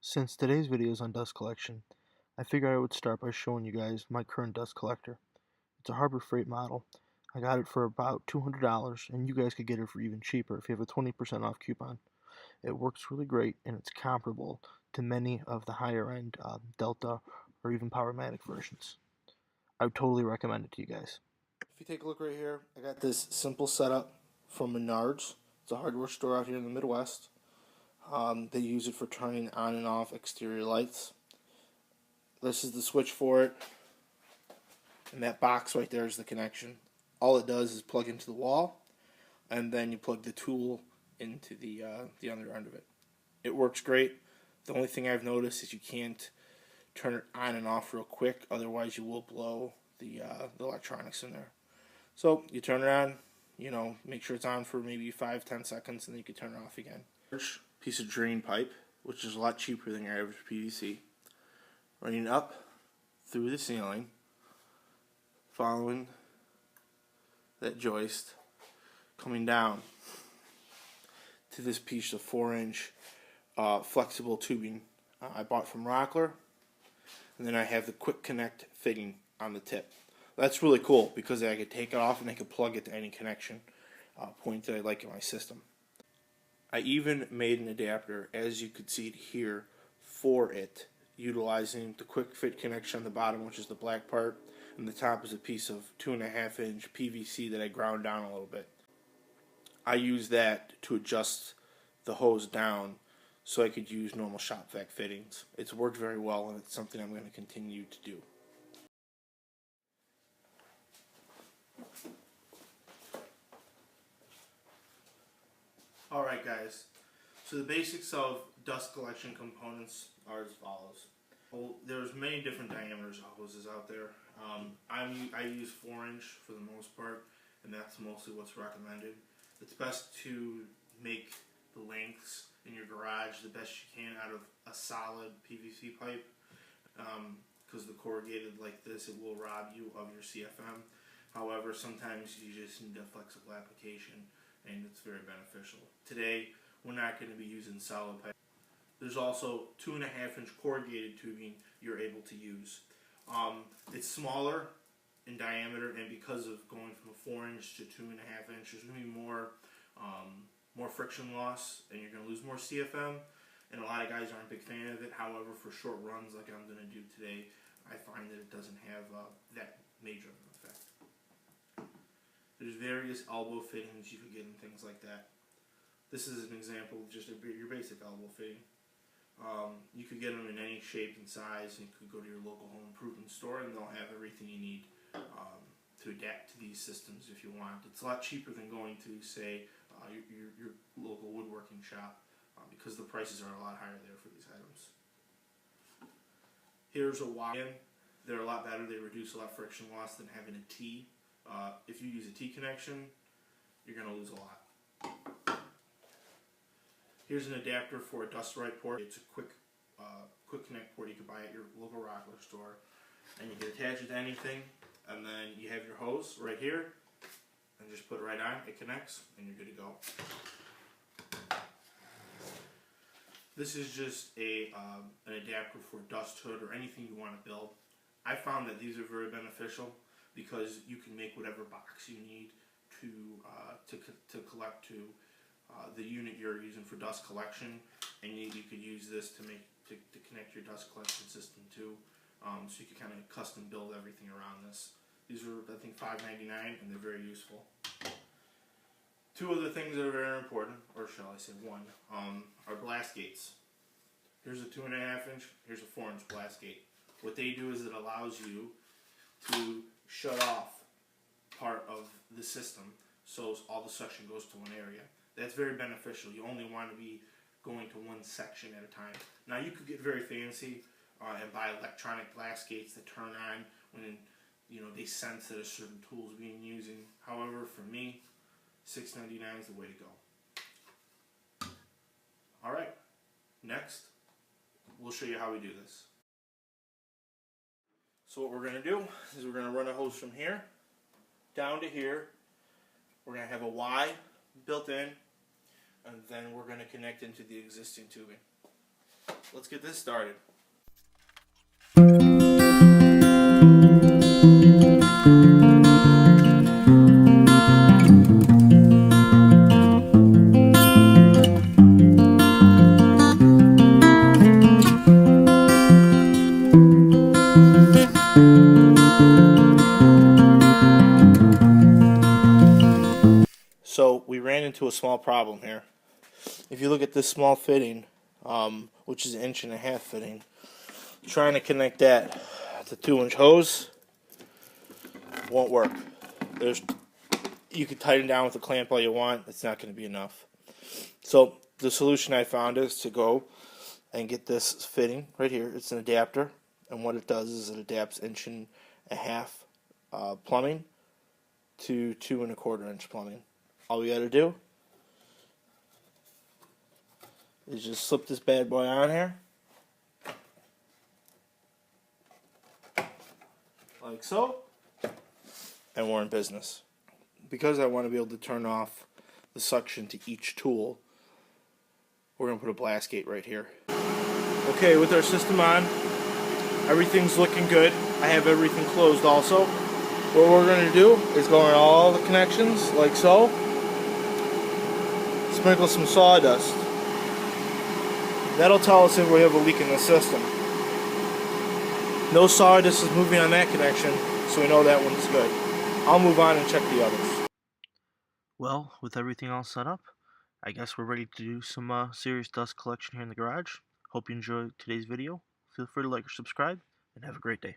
Since today's video is on dust collection, I figured I would start by showing you guys my current dust collector. It's a Harbor Freight model. I got it for about $200, and you guys could get it for even cheaper if you have a 20% off coupon. It works really great, and it's comparable to many of the higher end Delta or even Powermatic versions. I would totally recommend it to you guys. If you take a look right here, I got this simple setup from Menards. It's a hardware store out here in the Midwest. They use it for turning on and off exterior lights. This is the switch for it, and that box right there is the connection. All it does is plug into the wall, and then you plug the tool into the other end of it. It works great. The only thing I've noticed is you can't turn it on and off real quick, otherwise you will blow the electronics in there. So you turn it on, make sure it's on for maybe 5-10 seconds, and then you can turn it off again. Piece of drain pipe, which is a lot cheaper than your average PVC, running up through the ceiling, following that joist, coming down to this piece of 4-inch flexible tubing I bought from Rockler, and then I have the quick connect fitting on the tip. That's really cool because I could take it off and I could plug it to any connection point that I like in my system. I even made an adapter, as you could see here, for it, utilizing the quick fit connection on the bottom, which is the black part, and the top is a piece of 2.5-inch PVC that I ground down a little bit. I use that to adjust the hose down so I could use normal shop vac fittings. It's worked very well, and it's something I'm going to continue to do. Alright guys, so the basics of dust collection components are as follows. Well, there's many different diameters of hoses out there. I use 4-inch for the most part, and that's mostly what's recommended. It's best to make the lengths in your garage the best you can out of a solid PVC pipe, because the corrugated like this, it will rob you of your CFM. However, sometimes you just need a flexible application, and it's very beneficial. Today, we're not going to be using solid pipe. There's also 2.5-inch corrugated tubing you're able to use. It's smaller in diameter, and because of going from a 4-inch to 2.5-inch, there's going to be more friction loss, and you're going to lose more CFM. And a lot of guys aren't a big fan of it. However, for short runs like I'm going to do today, I find that it doesn't have that major of an effect. There's various elbow fittings you could get and things like that. This is an example of just your basic elbow fitting. You could get them in any shape and size, and you could go to your local home improvement store and they'll have everything you need to adapt to these systems if you want. It's a lot cheaper than going to, say, your local woodworking shop because the prices are a lot higher there for these items. Here's a Y. They're a lot better. They reduce a lot of friction loss than having a T. If you use a T connection, you're going to lose a lot. Here's an adapter for a dust right port. It's a quick connect port you can buy at your local Rockler store, and you can attach it to anything. And then you have your hose right here, and just put it right on. It connects, and you're good to go. This is just an adapter for dust hood or anything you want to build. I found that these are very beneficial because you can make whatever box you need to collect to the unit you're using for dust collection, and you could use this to connect your dust collection system too. So you can kind of custom build everything around this. These are, I think, $5.99, and they're very useful. Two other things that are very important, or shall I say one, are blast gates. Here's a 2.5-inch, here's a 4-inch blast gate. What they do is it allows you to shut off part of the system so all the suction goes to one area. That's very beneficial. You only want to be going to one section at a time. Now you could get very fancy and buy electronic blast gates that turn on when they sense that a certain tool is being used. However, for me, $6.99 is the way to go. Alright, next we'll show you how we do this. So what we're going to do is we're going to run a hose from here down to here. We're going to have a Y built in, and then we're going to connect into the existing tubing. let's get this started. So we ran into a small problem here. If you look at this small fitting, which is an 1.5 inch fitting, trying to connect that to 2-inch hose won't work. You can tighten down with a clamp all you want. It's not going to be enough. So the solution I found is to go and get this fitting right here. It's an adapter, and what it does is it adapts 1.5 inch plumbing to 2 1/4 inch plumbing. All we got to do is just slip this bad boy on here, like so, and we're in business. Because I want to be able to turn off the suction to each tool, we're going to put a blast gate right here. Okay, with our system on, everything's looking good. I have everything closed also. What we're going to do is go in all the connections, like so. Sprinkle some sawdust. That'll tell us if we have a leak in the system. No sawdust is moving on that connection, so we know that one's good. I'll move on and check the others. Well, with everything all set up, I guess we're ready to do some serious dust collection here in the garage. Hope you enjoyed today's video. Feel free to like or subscribe, and have a great day.